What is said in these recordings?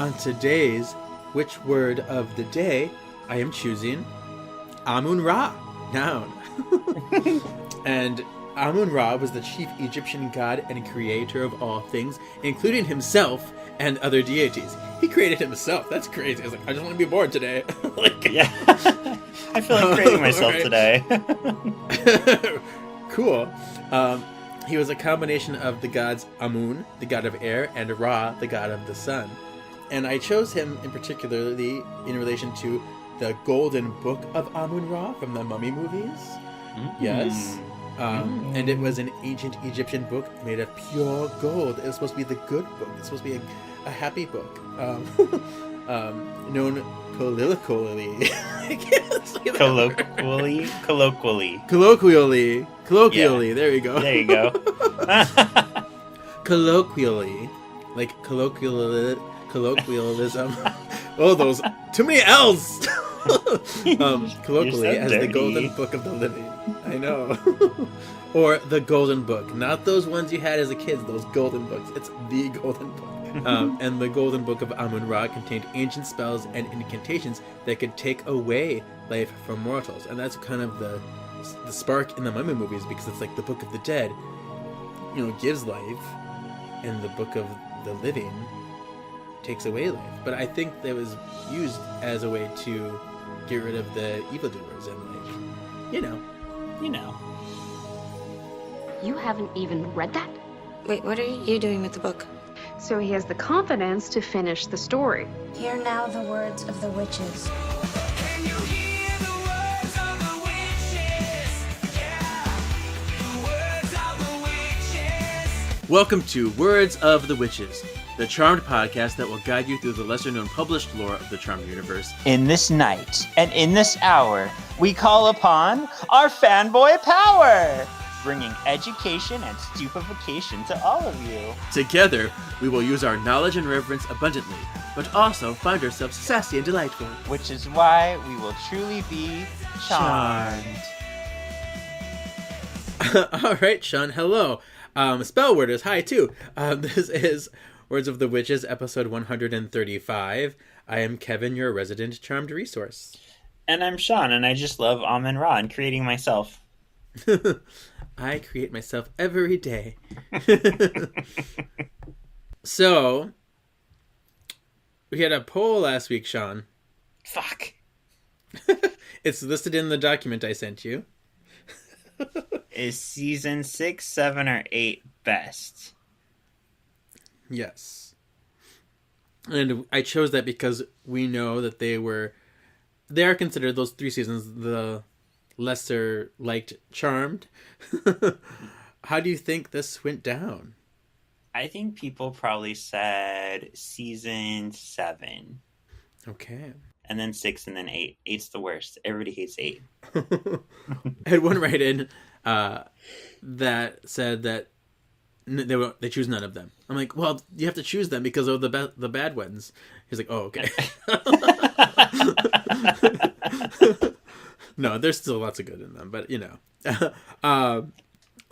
On today's Which Word of the Day, I am choosing Amun-Ra, noun. And Amun-Ra was the chief Egyptian god and creator of all things, including himself and other deities. He created himself. That's crazy. I was like, I just want to be born today. Yeah. I feel like creating myself today. Cool. He was a combination of the gods Amun, the god of air, and Ra, the god of the sun. And I chose him in particularly in relation to the Golden Book of Amun-Ra from the Mummy movies. Mm-hmm. Yes. And it was an ancient Egyptian book made of pure gold. It was supposed to be the good book. It's supposed to be a happy book. Known colloquially. Colloquially. There you go. There you go. Colloquially. Like colloquialism. Oh, those too many L's. Colloquially as the Golden Book of the Living. I know. Or the Golden Book. Not those ones you had as a kid, those golden books. It's the Golden Book. And the Golden Book of Amun-Ra contained ancient spells and incantations that could take away life from mortals. And that's kind of the spark in the Mummy movies, because it's like the Book of the Dead, gives life, and the Book of the Living takes away life. But I think that was used as a way to get rid of the evildoers and You haven't even read that? Wait, what are you doing with the book? So he has the confidence to finish the story. Hear now the words of the witches. Can you hear the words of the witches? Yeah, the words of the witches. Welcome to Words of the Witches, the Charmed podcast that will guide you through the lesser-known published lore of the Charmed universe. In this night and in this hour, we call upon our fanboy power, bringing education and stupefaction to all of you. Together, we will use our knowledge and reverence abundantly, but also find ourselves sassy and delightful. Which is why we will truly be charmed. All right, Sean, hello. Spellword is hi, too. This is Words of the Witches, episode 135. I am Kevin, your resident Charmed resource. And I'm Sean, and I just love Amun-Ra and creating myself. I create myself every day. So, we had a poll last week, Sean. Fuck. It's listed in the document I sent you. Is season 6, 7, or 8 best? Yes. And I chose that because we know that they are considered, those 3 seasons, the lesser liked Charmed. How do you think this went down? I think people probably said season 7. Okay. And then 6 and then 8. 8's the worst. Everybody hates 8. I had one write-in that said that they choose none of them. I'm like, well, you have to choose them because of the bad ones. He's like, oh, okay. No, there's still lots of good in them, but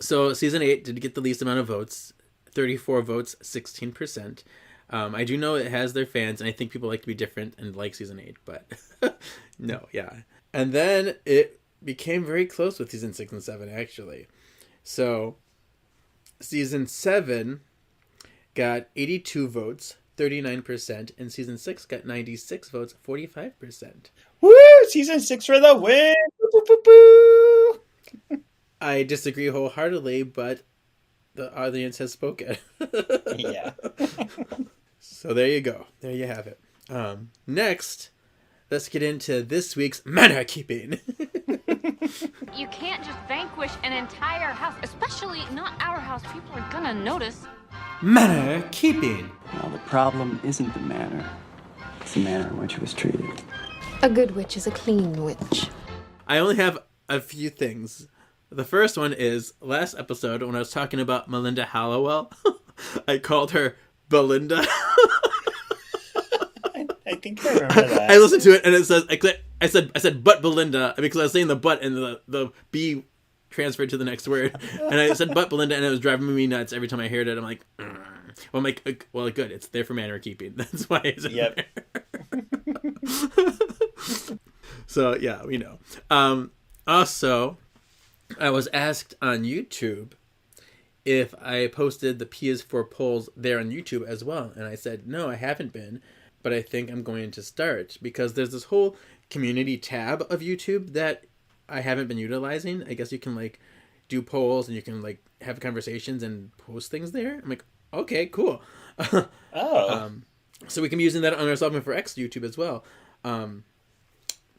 So season 8 did get the least amount of votes, 34 votes, 16%. I do know it has their fans, and I think people like to be different and like season 8, but no, yeah. And then it became very close with season 6 and 7, actually. So season 7 got 82 votes, 39%, and season 6 got 96 votes, 45%. Woo! Season 6 for the win! Boo, boo, boo. I disagree wholeheartedly, but the audience has spoken. Yeah. So there you go. There you have it. Next, let's get into this week's manner keeping. You can't just vanquish an entire house, especially not our house. People are gonna notice. Manner keeping. Well, the problem isn't the manner. It's the manner in which it was treated. A good witch is a clean witch. I only have a few things. The first one is, last episode, when I was talking about Melinda Hallowell, I called her Belinda. I think I remember that. I listened to it, and it says, I said, but Belinda, because I was saying the but, and the B transferred to the next word. And I said, but Belinda, and it was driving me nuts every time I heard it. I'm like, Well, well, good. It's there for manor keeping. That's why it's in Yep. there. So yeah, we know. Also, I was asked on YouTube if I posted the PS4 polls there on YouTube as well, and I said no, I haven't been, but I think I'm going to start because there's this whole community tab of YouTube that I haven't been utilizing. I guess you can like do polls and you can like have conversations and post things there. I'm like, okay, cool. Oh. So we can be using that on our Solving for X YouTube as well.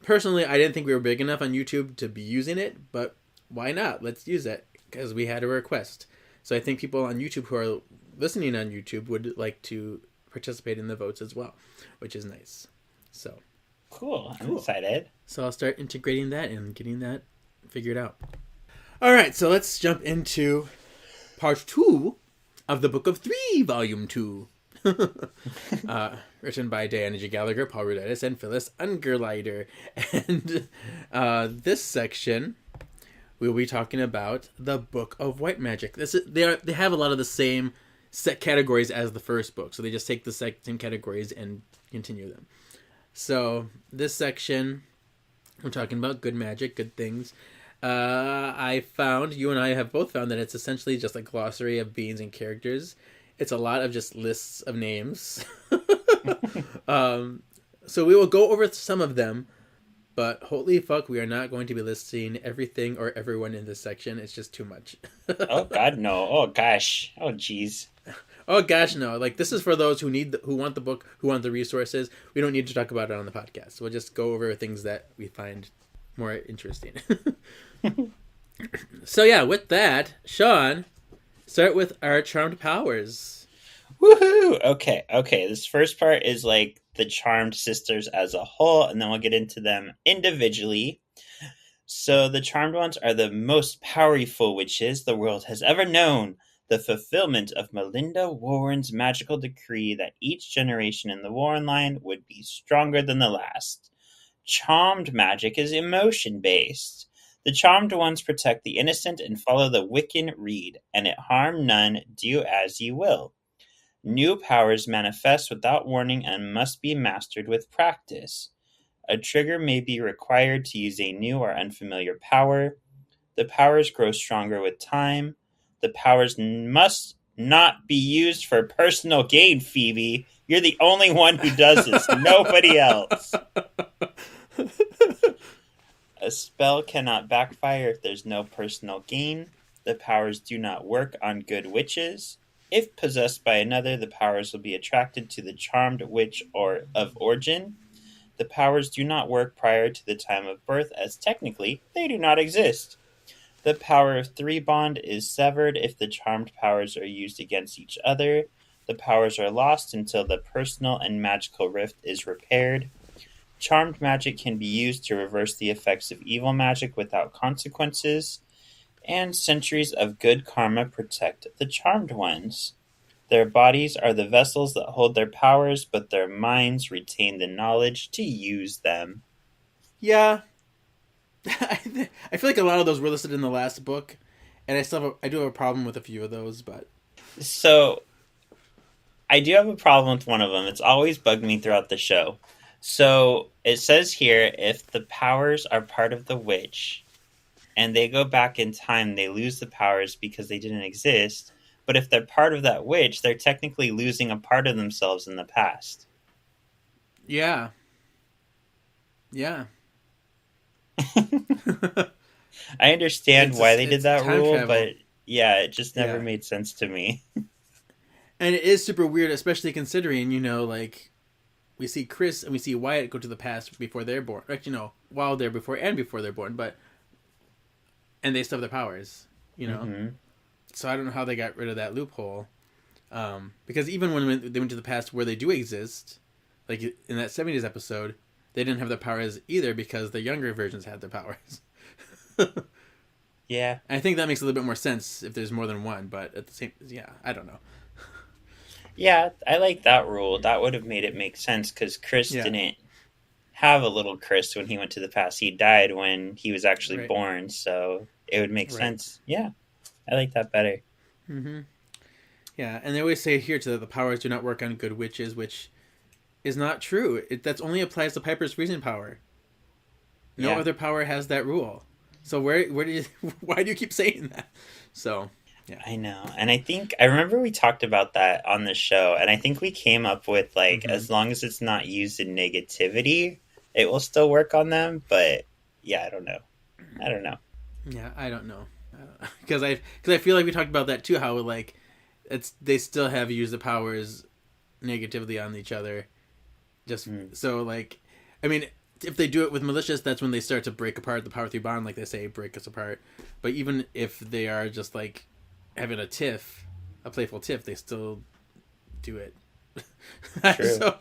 Personally, I didn't think we were big enough on YouTube to be using it, but why not? Let's use it because we had a request. So I think people on YouTube who are listening on YouTube would like to participate in the votes as well, which is nice. So Cool. I'm excited. So I'll start integrating that and getting that figured out. All right, so let's jump into part 2 of the Book of Three, Volume 2. Written by Diana G. Gallagher, Paul Ruditis, and Phyllis Ungerleider. And this section, we'll be talking about the Book of White Magic. They have a lot of the same set categories as the first book, so they just take the same categories and continue them. So this section, we're talking about good magic, good things. You and I have both found that it's essentially just a glossary of beings and characters. It's a lot of just lists of names. So we will go over some of them, but holy fuck, we are not going to be listing everything or everyone in this section. It's just too much. Oh God, no. Oh gosh. Oh jeez. Oh gosh, no. Like, this is for those who want the book, who want the resources. We don't need to talk about it on the podcast. We'll just go over things that we find more interesting. So yeah, with that, Sean, start with our charmed powers. Woohoo! Okay. This first part is like the Charmed Sisters as a whole, and then we'll get into them individually. So the Charmed ones are the most powerful witches the world has ever known. The fulfillment of Melinda Warren's magical decree that each generation in the Warren line would be stronger than the last. Charmed magic is emotion-based. The charmed ones protect the innocent and follow the Wiccan Rede, and it harm none, do as ye will. New powers manifest without warning and must be mastered with practice. A trigger may be required to use a new or unfamiliar power. The powers grow stronger with time. The powers must not be used for personal gain, Phoebe. You're the only one who does this, nobody else. A spell cannot backfire if there's no personal gain. The powers do not work on good witches. If possessed by another, the powers will be attracted to the charmed witch or of origin. The powers do not work prior to the time of birth, as technically they do not exist. The power of 3 bond is severed if the charmed powers are used against each other. The powers are lost until the personal and magical rift is repaired. Charmed magic can be used to reverse the effects of evil magic without consequences. And centuries of good karma protect the charmed ones. Their bodies are the vessels that hold their powers, but their minds retain the knowledge to use them. Yeah. I feel like a lot of those were listed in the last book, and I do have a problem with a few of those, but... So, I do have a problem with one of them. It's always bugged me throughout the show. So, it says here, if the powers are part of the witch, and they go back in time, they lose the powers because they didn't exist. But if they're part of that witch, they're technically losing a part of themselves in the past. Yeah. Yeah. I understand why they did that rule, travel. but yeah, it just never Yeah. made sense to me. And it is super weird, especially considering, like, we see Chris and we see Wyatt go to the past before they're born. Actually, while they're before and before they're born, and they still have their powers, Mm-hmm. So I don't know how they got rid of that loophole. Because even when they went to the past where they do exist, like in that 70s episode, they didn't have their powers either because the younger versions had their powers. Yeah. I think that makes a little bit more sense if there's more than one, but at the same, I don't know. Yeah, I like that rule. That would have made it make sense because Chris didn't have a little Chris when he went to the past. He died when he was actually born, so it would make sense. Yeah, I like that better. Mm-hmm. Yeah, and they always say here too that the powers do not work on good witches, which is not true. That only applies to Piper's freezing power. No Yeah. other power has that rule. So where do you why do you keep saying that? So I know. And I remember we talked about that on the show, and I think we came up with like, as long as it's not used in negativity, it will still work on them. But yeah, I don't know. yeah, I don't know. Because I feel like we talked about that too, how like they still have used the powers negatively on each other. Just so like, I mean, if they do it with malicious, that's when they start to break apart the power through bond, like they say, break us apart. But even if they are just like having a playful tiff, they still do it. True. So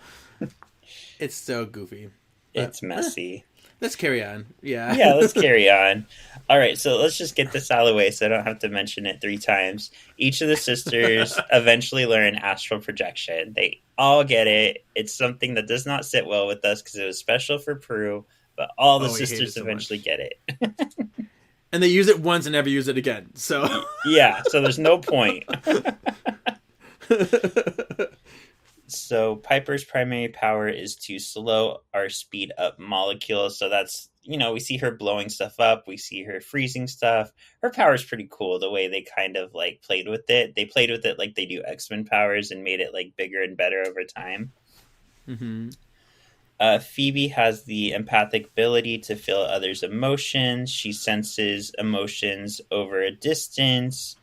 it's so goofy. But, It's messy. Let's carry on. Yeah. Yeah, let's carry on. All right, so let's just get this out of the way so I don't have to mention it 3 times. Each of the sisters eventually learn astral projection. They all get it. It's something that does not sit well with us because it was special for Prue, but all the Oh, we hate sisters it so eventually much. get it. And they use it once and never use it again. So Yeah, so there's no point. So Piper's primary power is to slow or speed up molecules. So that's, we see her blowing stuff up. We see her freezing stuff. Her power is pretty cool. The way they kind of like played with it. They played with it like they do X-Men powers and made it like bigger and better over time. mm-hmm. Phoebe has the empathic ability to feel others' emotions. She senses emotions over a distance.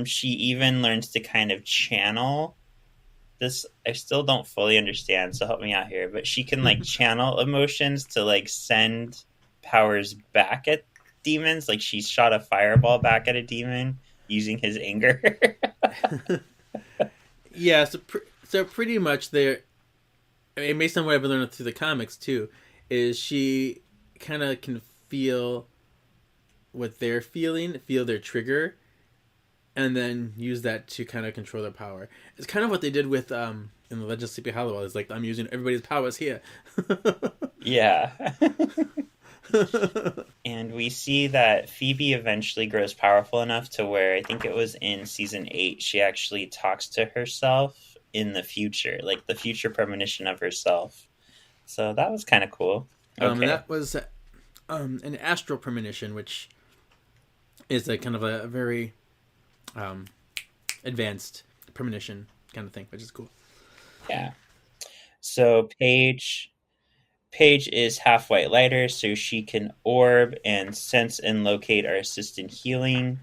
She even learns to kind of channel. This I still don't fully understand, so help me out here. But she can like channel emotions to like send powers back at demons. Like she shot a fireball back at a demon using his anger. Yeah, so pretty much there. I mean, based on what I've learned through the comics too, is she kind of can feel what they're feeling, feel their trigger, and then use that to kind of control their power. It's kind of what they did with in the Legend of Sleepy Hollow. It's like, I'm using everybody's powers here. Yeah. And we see that Phoebe eventually grows powerful enough to where I think it was in season 8, she actually talks to herself in the future, like the future premonition of herself. So that was kind of cool. And that was an astral premonition, which is a kind of a very advanced premonition kind of thing, which is cool. Yeah. So Paige is half white lighter, so she can orb and sense and locate our assistant healing.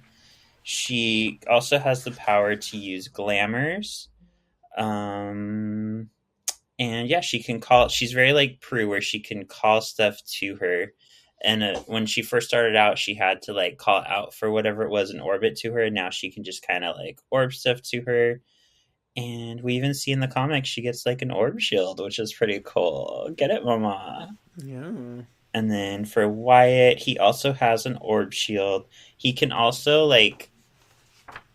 She also has the power to use glamours. And yeah, she can call. She's very like Prue, where she can call stuff to her. And when she first started out, she had to like call out for whatever it was in orbit to her. Now she can just kind of like orb stuff to her. And we even see in the comics she gets like an orb shield, which is pretty cool. Get it, Mama? Yeah. And then for Wyatt, he also has an orb shield. He can also like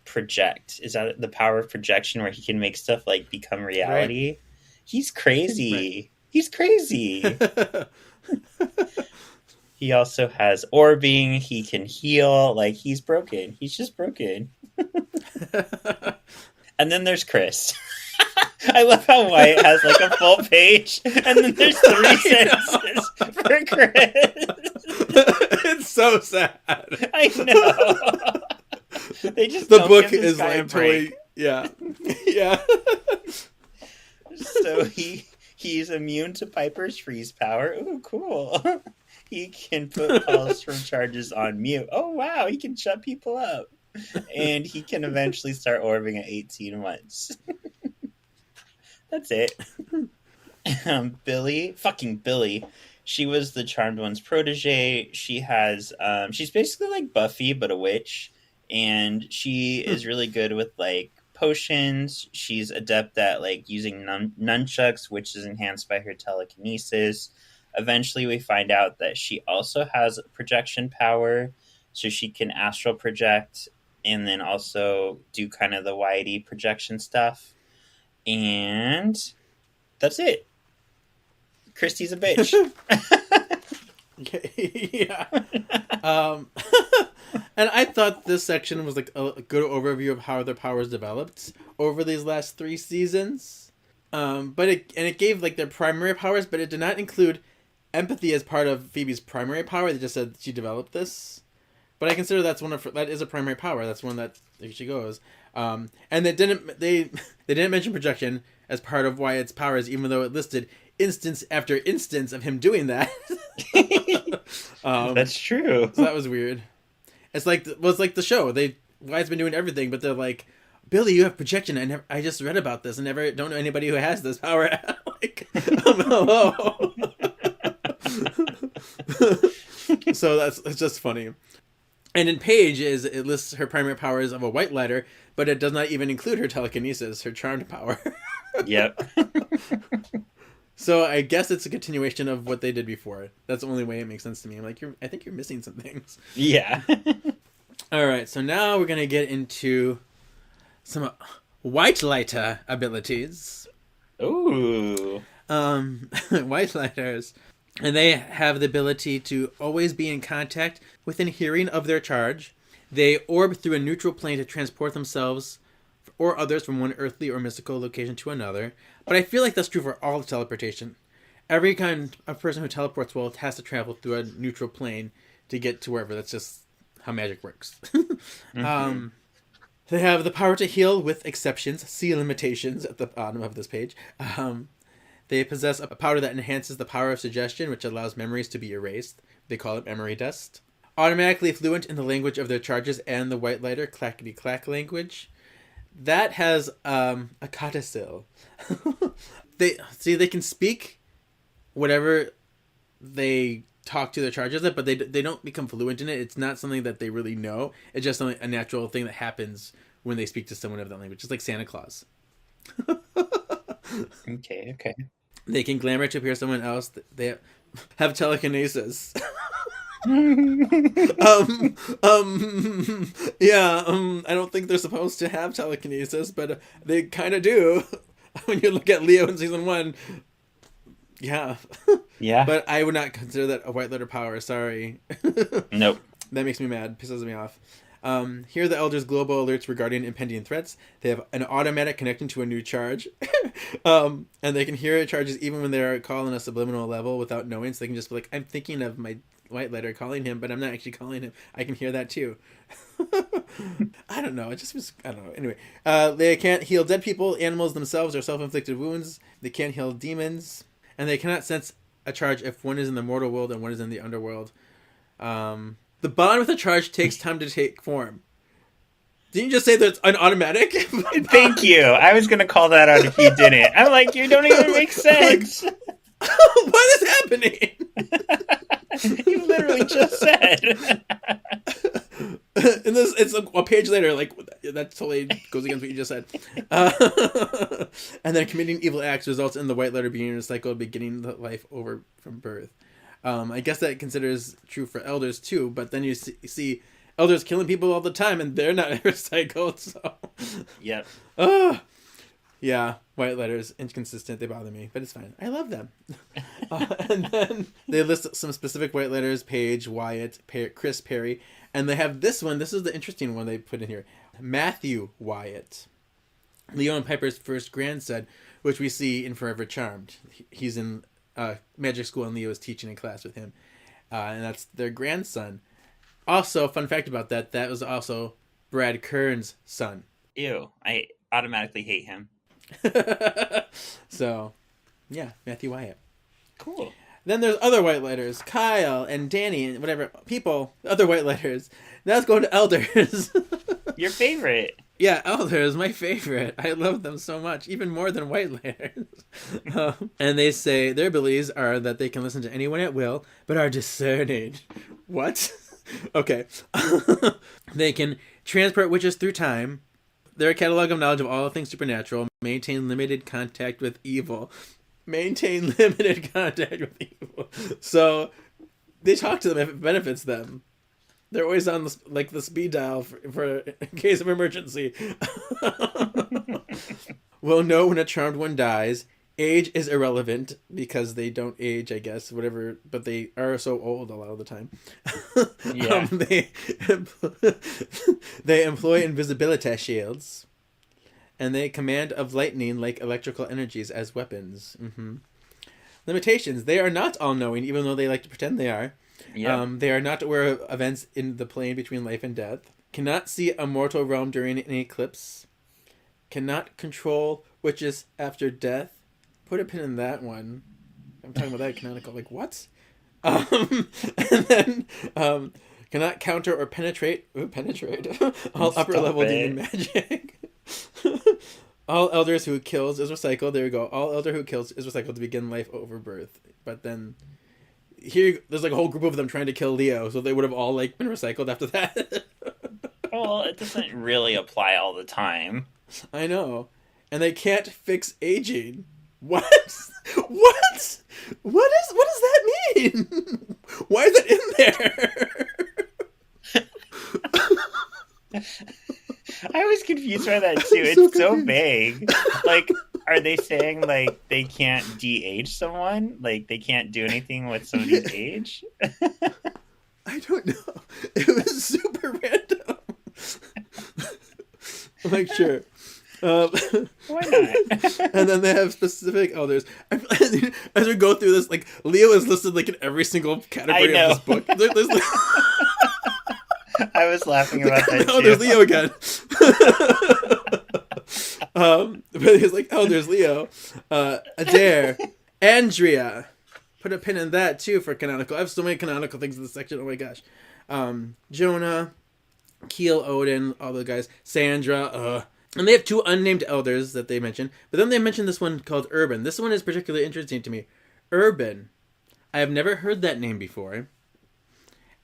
project. Is that the power of projection where he can make stuff like become reality? Right. He's crazy. Right. He's crazy. He also has orbing. He can heal. Like, he's broken. He's just broken. And then there's Chris. I love how Wyatt has like a full page, and then there's 3 sentences for Chris. It's so sad. I know. They just the don't book give this is guy a like break. totally yeah. So he's immune to Piper's freeze power. Ooh, cool. He can put calls from charges on mute. Oh wow, he can shut people up. And he can eventually start orbiting at 18 months. That's it. Billy. She was the Charmed One's protege. She has, she's basically like Buffy, but a witch. And she is really good with like potions. She's adept at like using nunchucks, which is enhanced by her telekinesis. Eventually we find out that she also has projection power. So she can astral project and then also do kind of the Whitey projection stuff. And that's it. Christy's a bitch. Yeah. And I thought this section was like a good overview of how their powers developed over these last 3 seasons. But it gave like their primary powers, but it did not include empathy as part of Phoebe's primary power. They just said she developed this. But I consider that is a primary power. That's one that there she goes. And they didn't mention projection as part of Wyatt's powers, even though it listed instance after instance of him doing that. That's true. So that was weird. It's like the show. Wyatt's been doing everything, but they're like, Billy, you have projection. I just read about this and don't know anybody who has this power. Like, hello. So it's just funny. And in Paige it lists her primary powers of a white lighter, but it does not even include her telekinesis, her charmed power. Yep. So I guess it's a continuation of what they did before. That's the only way it makes sense to me. I'm like, I think you're missing some things. Yeah. All right, so now we're gonna get into some white lighter abilities. Ooh. White lighters. And they have the ability to always be in contact within hearing of their charge. They orb through a neutral plane to transport themselves or others from one earthly or mystical location to another. But I feel like that's true for all the teleportation. Every kind of person who teleports well has to travel through a neutral plane to get to wherever. That's just how magic works. Mm-hmm. They have the power to heal with exceptions. See limitations at the bottom of this page. They possess a powder that enhances the power of suggestion, which allows memories to be erased. They call it memory dust. Automatically fluent in the language of their charges and the white lighter clackety-clack language. That has a codicil. They can speak whatever they talk to their charges at, but they don't become fluent in it. It's not something that they really know. It's just a natural thing that happens when they speak to someone of that language. It's like Santa Claus. Okay. They can glamour to appear someone else. They have telekinesis. I don't think they're supposed to have telekinesis, but they kind of do. When you look at Leo in season 1, yeah. Yeah. But I would not consider that a white letter power. Sorry. Nope. That makes me mad. Pisses me off. Here are the Elders' global alerts regarding impending threats. They have an automatic connection to a new charge. And they can hear charges even when they're calling a subliminal level without knowing. So they can just be like, I'm thinking of my white letter calling him, but I'm not actually calling him. I can hear that too. I don't know. It just was, I don't know. Anyway, they can't heal dead people, animals themselves, or self-inflicted wounds. They can't heal demons. And they cannot sense a charge if one is in the mortal world and one is in the underworld. The bond with a charge takes time to take form. Didn't you just say that it's an automatic? Thank you. I was going to call that out if you didn't. I'm like, you don't even make sense. What is happening? You literally just said. And this, it's a page later, like, that totally goes against what you just said. And then committing evil acts results in the white letter being recycled, beginning the life over from birth. I guess that considers true for elders too, but then you see elders killing people all the time and they're not recycled, so. Yep. Yeah, white letters, inconsistent, they bother me, but it's fine. I love them. And then they list some specific white letters: Paige, Wyatt, Chris, Perry, and they have this one. This is the interesting one they put in here. Matthew Wyatt. Leo and Piper's first grandson, which we see in Forever Charmed. He's in magic school and Leo is teaching in class with him. And that's their grandson. Also, fun fact about that was also Brad Kern's son. Ew. I automatically hate him. So, yeah, Matthew Wyatt. Cool. Then there's other white letters, Kyle and Danny and whatever people, other white letters. Now let's go to elders. Your favorite. Yeah, elders, my favorite. I love them so much, even more than white letters. And they say their abilities are that they can listen to anyone at will, but are discerning. What? Okay. They can transport witches through time. They're a catalog of knowledge of all things supernatural. Maintain limited contact with evil. Maintain limited contact with evil. So they talk to them if it benefits them. They're always on the speed dial for in case of emergency. Will know when a charmed one dies. Age is irrelevant because they don't age, I guess, whatever, but they are so old a lot of the time. Yeah. They employ invisibility shields, and they command of lightning like electrical energies as weapons. Limitations: they are not all-knowing, even though they like to pretend they are. Yeah. They are not aware of events in the plane between life and death. Cannot see a mortal realm during an eclipse. Cannot control witches after death. Put a pin in that one. I'm talking about that canonical. Like, what? And then cannot counter or penetrate all Stop upper level it. demon magic. All elders who kills is recycled. There we go. All elder who kills is recycled to begin life over birth. But then here, there's like a whole group of them trying to kill Leo, so they would have all like been recycled after that. Well, it doesn't really apply all the time. I know, and they can't fix aging. What? What? What does that mean? Why is it in there? I was confused by that too. I'm so It's so confused. vague. Like, are they saying like they can't de-age someone? Like they can't do anything with somebody's age? I don't know. It was super random. I'm like, sure. Why not? And then they have specific elders. As we go through this, like Leo is listed like in every single category I know. of this book. There's like, I was laughing about that oh, too. there's Leo again. But he's like, oh, there's Leo, Adair, Andrea. Put a pin in that too for canonical. I have so many canonical things in this section. Oh my gosh, Jonah, Keel, Odin, all the guys, Sandra, and they have two unnamed elders that they mention. But then they mention this one called Urban. This one is particularly interesting to me. Urban, I have never heard that name before,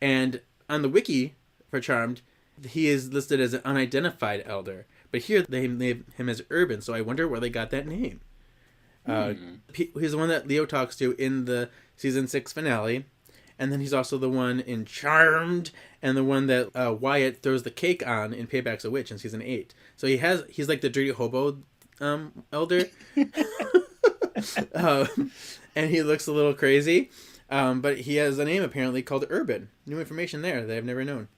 and on the wiki for Charmed, he is listed as an unidentified elder. But here they name him as Urban, so I wonder where they got that name. He's the one that Leo talks to in the season 6 finale, and then he's also the one in Charmed, and the one that Wyatt throws the cake on in Payback's a Witch in season 8. So he's like the dirty hobo elder, and he looks a little crazy, but he has a name apparently called Urban. New information there that I've never known.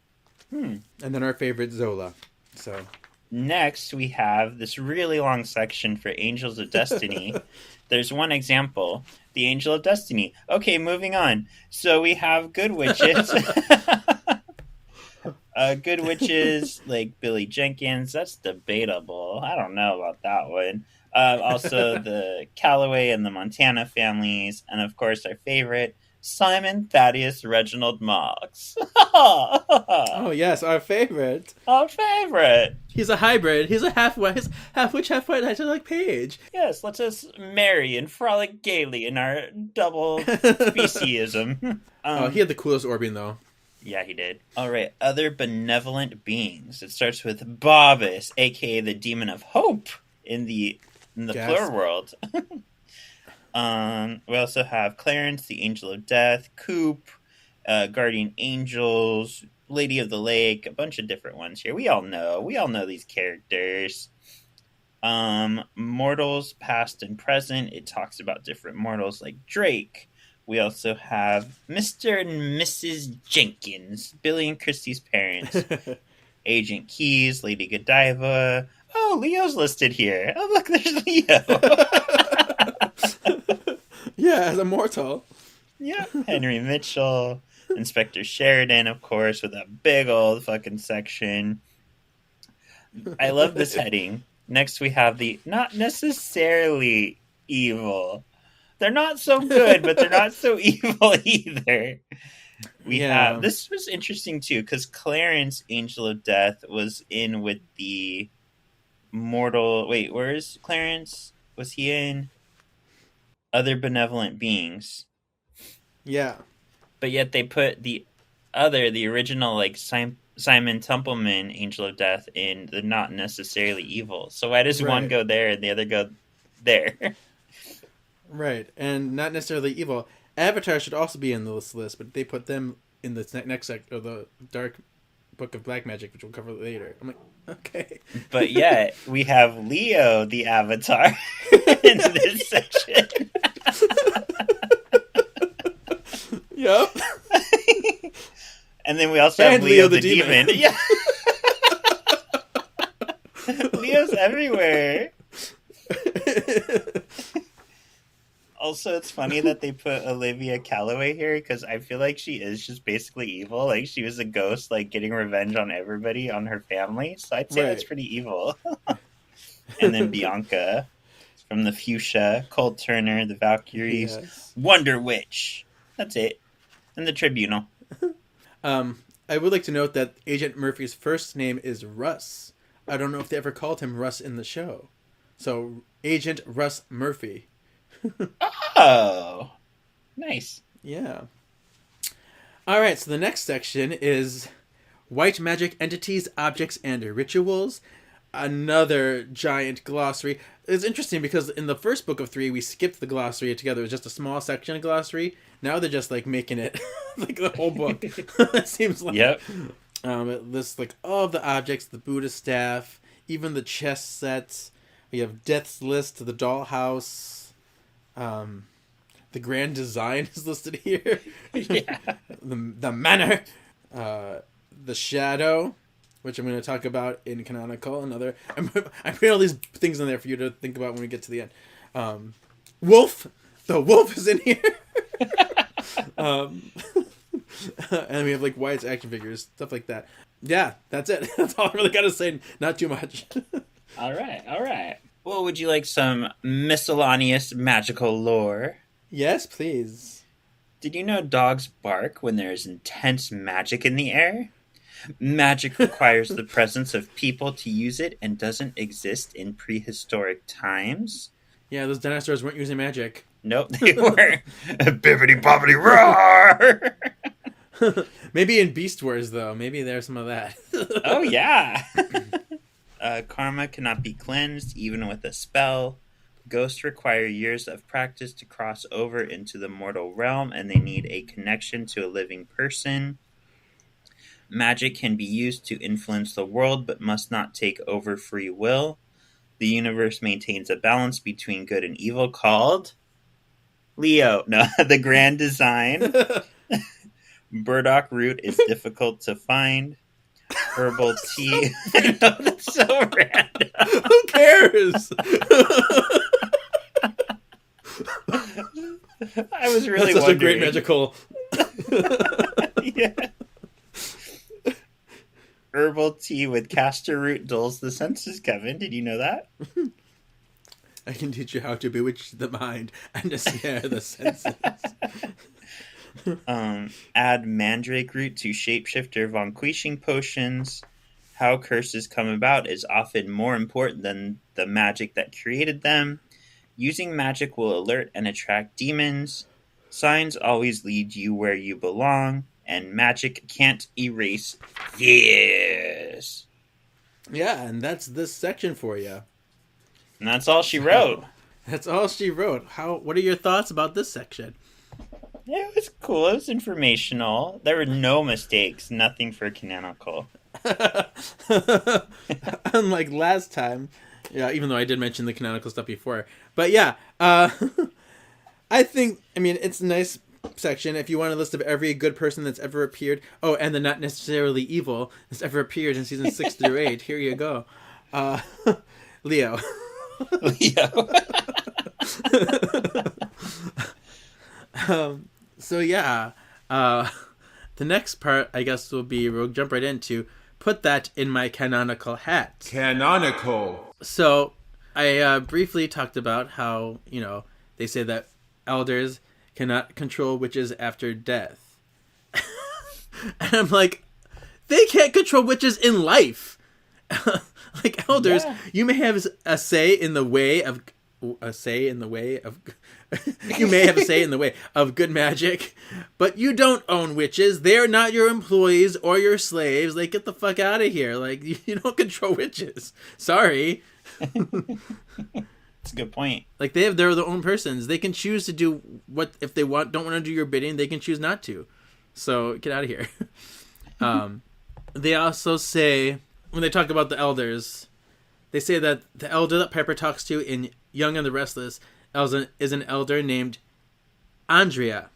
And then our favorite Zola. So Next, we have this really long section for Angels of Destiny. There's one example, the Angel of Destiny. Okay, moving on. So we have good witches. Good witches like Billy Jenkins. That's debatable. I don't know about that one. Also, the Calloway and the Montana families. And of course, our favorite, Simon Thaddeus Reginald Moggs. oh yes, our favorite. Our favorite. He's a hybrid. He's a half witch, half white, like Paige. Yes, let us marry and frolic gaily in our double speciesism. He had the coolest Orbing though. Yeah, he did. All right, other benevolent beings. It starts with Bobus, aka the Demon of Hope, in the Gasp. Plur world. We also have Clarence, the Angel of Death, Coop, Guardian Angels, Lady of the Lake, a bunch of different ones here. We all know these characters. Mortals, past and present. It talks about different mortals like Drake. We also have Mr. and Mrs. Jenkins, Billy and Christy's parents. Agent Keys, Lady Godiva. Oh, Leo's listed here. Oh, look, there's Leo. Yeah, as a mortal. Yeah, Henry Mitchell, Inspector Sheridan, of course, with a big old fucking section. I love this heading. Next, we have the not necessarily evil. They're not so good, but they're not so evil either. We have this was interesting too because Clarence, Angel of Death, was in with the mortal. Wait, where is Clarence? Was he in Other Benevolent Beings? Yeah. But yet they put the original, like Simon Templeman, Angel of Death, in the not necessarily evil. So why does one Right. go there and the other go there? Right, and not necessarily evil. Avatar should also be in this list, but they put them in the next sector, the dark Book of Black Magic, which we'll cover later. I'm like, okay. But yeah, we have Leo, the Avatar, in this section. Yep. And then we also have And Leo Leo the the Demon. Demon. Yeah. Leo's everywhere. Also, it's funny that they put Olivia Calloway here because I feel like she is just basically evil. Like, she was a ghost, like, getting revenge on everybody, on her family. So I'd say Right. that's pretty evil. And then Bianca from the Fuchsia, Cold Turner, the Valkyries, Yes. Wonder Witch. That's it. And the Tribunal. I would like to note that Agent Murphy's first name is Russ. I don't know if they ever called him Russ in the show. So, Agent Russ Murphy. Oh, nice. Yeah. All right, so the next section is White Magic Entities, Objects, and Rituals. Another giant glossary. It's interesting because in the first book of 3, we skipped the glossary together. It was just a small section of glossary. Now they're just like making it like the whole book. It seems like. Yep. It lists like all of the objects, the Buddha staff, even the chess sets. We have Death's List, the dollhouse. The grand design is listed here. Yeah. The manor, the shadow, which I'm going to talk about in canonical. I'm putting all these things in there for you to think about when we get to the end. Wolf, the wolf is in here. And we have like Wyatt's action figures, stuff like that. Yeah, that's it. That's all I really got to say. Not too much. All right. Well, would you like some miscellaneous magical lore? Yes, please. Did you know dogs bark when there is intense magic in the air? Magic requires the presence of people to use it and doesn't exist in prehistoric times. Yeah, those dinosaurs weren't using magic. Nope, they weren't. Bibbidi bobbidi roar! Maybe in Beast Wars, though. Maybe there's some of that. Oh, yeah. Karma cannot be cleansed, even with a spell. Ghosts require years of practice to cross over into the mortal realm, and they need a connection to a living person. Magic can be used to influence the world, but must not take over free will. The universe maintains a balance between good and evil called Leo. No, the grand design. Burdock root is difficult to find. Herbal tea. I know, that's so random. Who cares? I was really That's such a wondering. great magical. Yeah. Herbal tea with castor root dulls the senses, Kevin. Did you know that? I can teach you how to bewitch the mind and ensnare the senses. Add mandrake root to shapeshifter vanquishing potions. How curses come about is often more important than the magic that created them. Using magic will alert and attract demons. Signs always lead you where you belong, and magic can't erase this. Yeah, and that's this section for you. And that's all she wrote. That's all she wrote. What are your thoughts about this section? It was cool. It was informational. There were no mistakes. Nothing for canonical. Unlike last time, yeah, even though I did mention the canonical stuff before. But yeah, I mean, it's a nice section. If you want a list of every good person that's ever appeared, and the not necessarily evil that's ever appeared in season 6 through 8, here you go. Leo. Leo. So yeah, the next part, I guess, will be, we'll jump right into, put that in my canonical hat. Canonical. So I briefly talked about how, they say that elders cannot control witches after death. And I'm like, they can't control witches in life. Like elders, you may have a say in the way of you may have a say in the way of good magic, but you don't own witches. They're not your employees or your slaves. Like, get the fuck out of here. Like, you don't control witches. Sorry. That's a good point. Like, they're their own persons. They can choose to do what, if they don't want to do your bidding, they can choose not to. So get out of here. they also say, when they talk about the elders, they say that the elder that Piper talks to in Young and the Restless is an elder named Andrea.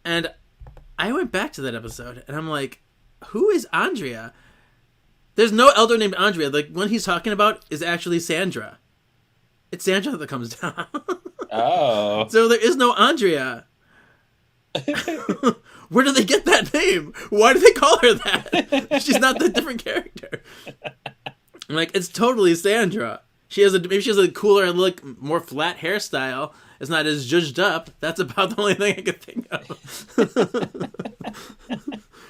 And I went back to that episode, and I'm like, who is Andrea? There's no elder named Andrea. The one he's talking about is actually Sandra. It's Sandra that comes down. Oh. So there is no Andrea. Where did they get that name? Why do they call her that? She's not that different character. I'm like, it's totally Sandra. Maybe she has a cooler look, more flat hairstyle. It's not as zhuzhed up. That's about the only thing I could think of.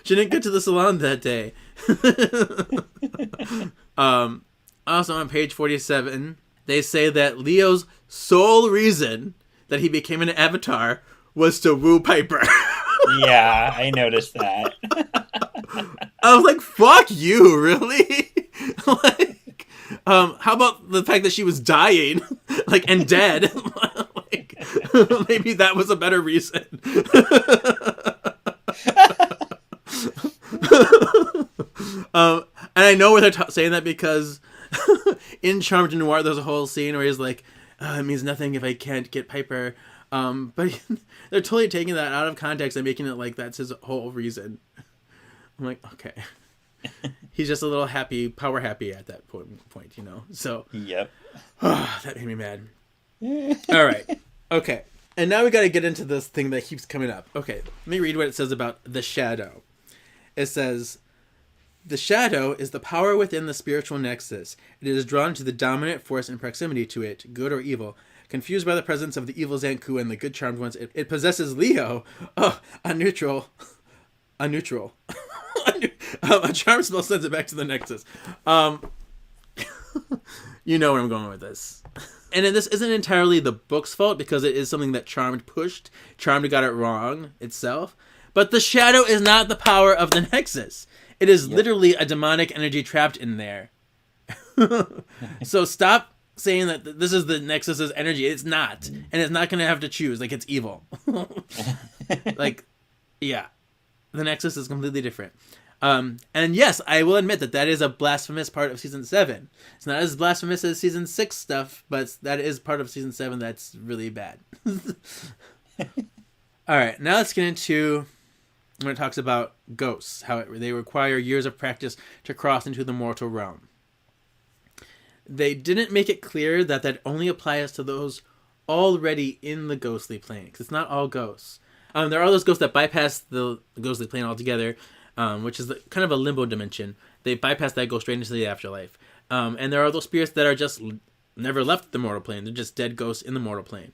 She didn't get to the salon that day. Also on page 47, they say that Leo's sole reason that he became an avatar was to woo Piper. Yeah, I noticed that. I was like, fuck you, really? Like, how about the fact that she was dying, like, and dead? Like, maybe that was a better reason. And I know where they're saying that because in Charmed Noir, there's a whole scene where he's like, it means nothing if I can't get Piper. But they're totally taking that out of context and making it like that's his whole reason. I'm like, okay. He's just a little power happy at that point, you know? So, Yep. that made me mad. All right. Okay. And now we got to get into this thing that keeps coming up. Okay. Let me read what it says about the shadow. It says, the shadow is the power within the spiritual nexus. It is drawn to the dominant force in proximity to it, good or evil. Confused by the presence of the evil Zanku and the good charmed ones, it possesses Leo, a neutral. A charm spell sends it back to the nexus. You know where I'm going with this. And this isn't entirely the book's fault because it is something that Charmed pushed. Charmed got it wrong itself. But the shadow is not the power of the nexus. It is literally a demonic energy trapped in there. So stop saying that this is the nexus's energy. It's not. And it's not going to have to choose. Like, it's evil. Like, yeah. The nexus is completely different. And yes, I will admit that is a blasphemous part of season 7. It's not as blasphemous as season 6 stuff, but that is part of season 7 that's really bad. All right, now let's get into when it talks about ghosts, how they require years of practice to cross into the mortal realm. They didn't make it clear that only applies to those already in the ghostly plane, because it's not all ghosts. There are those ghosts that bypass the ghostly plane altogether, which is kind of a limbo dimension. They bypass that, go straight into the afterlife. And there are those spirits that are just never left the mortal plane. They're just dead ghosts in the mortal plane.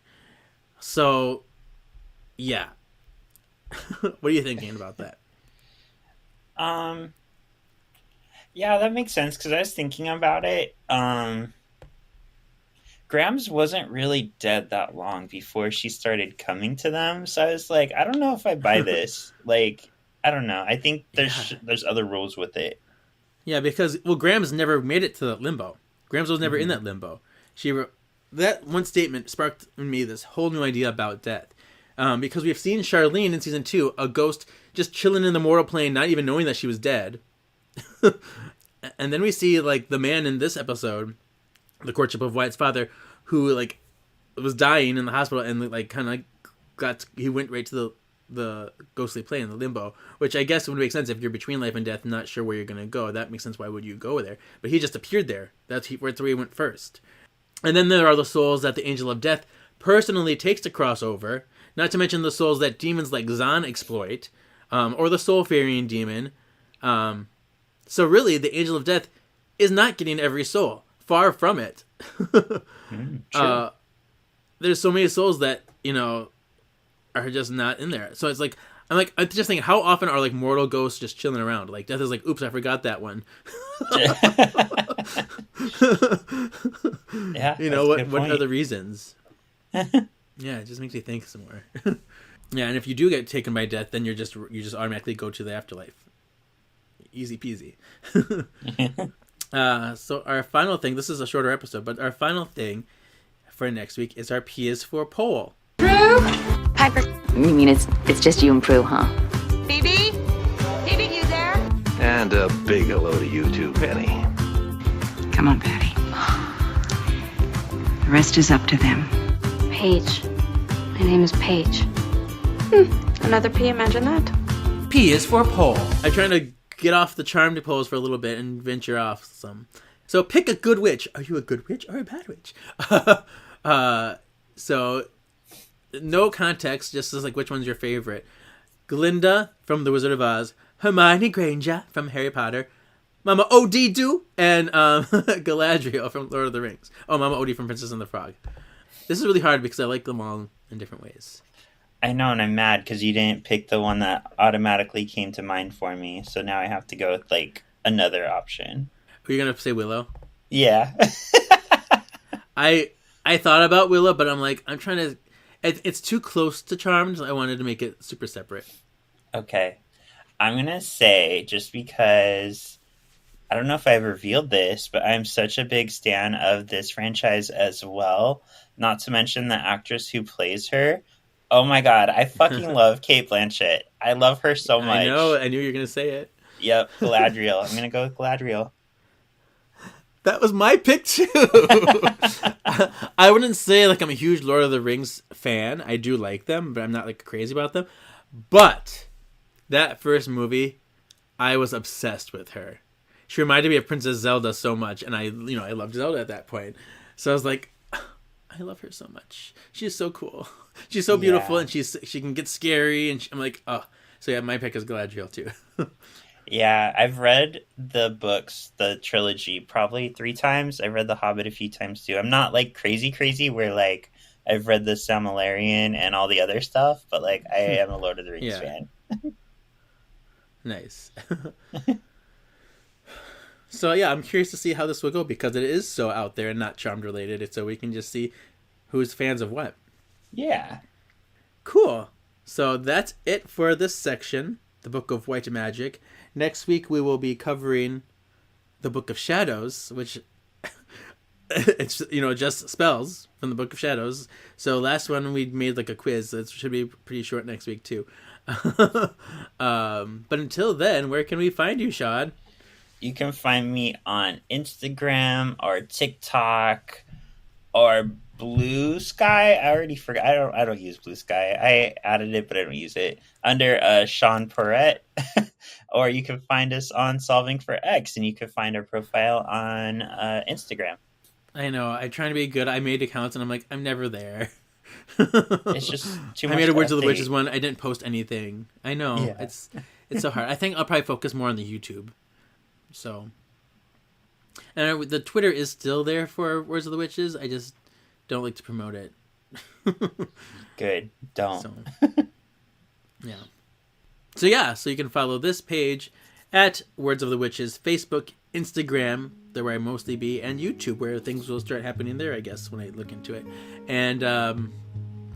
So, yeah. What are you thinking about that? Yeah, that makes sense because I was thinking about it. Grams wasn't really dead that long before she started coming to them, so I was like, I don't know if I buy this. Like, I don't know. I think there's other rules with it. Yeah, because Grams never made it to the limbo. Grams was never in that limbo. That one statement sparked in me this whole new idea about death. Because we've seen Charlene in season 2, a ghost just chilling in the mortal plane, not even knowing that she was dead. And then we see like the man in this episode, the courtship of Wyatt's father, who like was dying in the hospital and like kind of he went right to the ghostly plane, the limbo, which I guess would make sense if you're between life and death, not sure where you're gonna go. That makes sense. Why would you go there? But he just appeared there. That's where he went first. And then there are the souls that the Angel of Death personally takes to cross over. Not to mention the souls that demons like Zahn exploit, or the Soulfarian demon. So really, the Angel of Death is not getting every soul. Far from it. There's so many souls that, are just not in there. So it's like, I'm just thinking, how often are like mortal ghosts just chilling around? Like Death is like, oops, I forgot that one. Yeah. What are the reasons? Yeah, it just makes me think some more. Yeah, and if you do get taken by death, then you just automatically go to the afterlife. Easy peasy. So our final thing, this is a shorter episode, but our final thing for next week is our P is for poll. Piper. You mean it's just you and Prue, huh? Phoebe? Phoebe, you there? And a big hello to you too, Penny. Come on, Patty. The rest is up to them. Paige. My name is Paige. Another P, imagine that. P is for Paul. I'm trying to get off the charmed pose for a little bit and venture off some. So pick a good witch. Are you a good witch or a bad witch? So no context, just as like which one's your favorite. Glinda from The Wizard of Oz, Hermione Granger from Harry Potter, Mama Odie and Galadriel from Lord of the Rings. Oh, Mama Odie from Princess and the Frog. This is really hard because I like them all in different ways. I know, and I'm mad because you didn't pick the one that automatically came to mind for me. So now I have to go with like another option. Are you gonna say Willow? Yeah. I thought about Willow, but I'm like, I'm trying to. It's too close to Charmed. I wanted to make it super separate. Okay. I'm going to say, just because I don't know if I've revealed this, but I'm such a big stan of this franchise as well. Not to mention the actress who plays her. Oh my God. I fucking love Cate Blanchett. I love her so much. I know. I knew you were going to say it. Yep. Galadriel. I'm going to go with Galadriel. That was my pick too. I wouldn't say like I'm a huge Lord of the Rings fan. I do like them, but I'm not like crazy about them. But that first movie, I was obsessed with her. She reminded me of Princess Zelda so much, and I loved Zelda at that point. So I was like, I love her so much. She's so cool. She's so beautiful, and she can get scary, and I'm like, oh. So yeah, my pick is Galadriel too. Yeah, I've read the books, the trilogy, probably 3 times. I've read The Hobbit a few times too. I'm not like crazy where like I've read the Silmarillion and all the other stuff, but like I am a Lord of the Rings fan. Nice. So yeah, I'm curious to see how this will go because it is so out there and not Charmed related. So we can just see who's fans of what. Yeah. Cool. So that's it for this section, the Book of White Magic. Next week we will be covering the Book of Shadows, which it's just spells from the Book of Shadows. So last one we made like a quiz. So it should be pretty short next week too. But until then, where can we find you, Sean? You can find me on Instagram or TikTok or Blue Sky. I already forgot. I don't use Blue Sky. I added it, but I don't use it. Under Sean Perrette. Or you can find us on Solving for X, and you can find our profile on Instagram. I know. I'm trying to be good. I made accounts, and I'm like, I'm never there. It's just too much. I made a Words of the Witches one. I didn't post anything. I know. Yeah. It's so hard. I think I'll probably focus more on the YouTube. So, and the Twitter is still there for Words of the Witches. I just don't like to promote it. Good. Don't. So, yeah. So you can follow this page at Words of the Witches, Facebook, Instagram, there where I mostly be, and YouTube, where things will start happening there, I guess, when I look into it. And,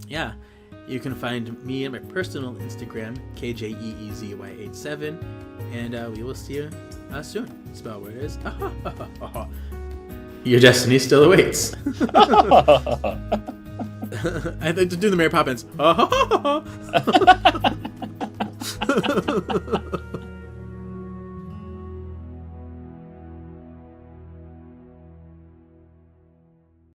yeah, you can find me on my personal Instagram, KJEEZY87, and we will see you soon. Spell where it is. Your destiny still awaits. I think to do the Mary Poppins.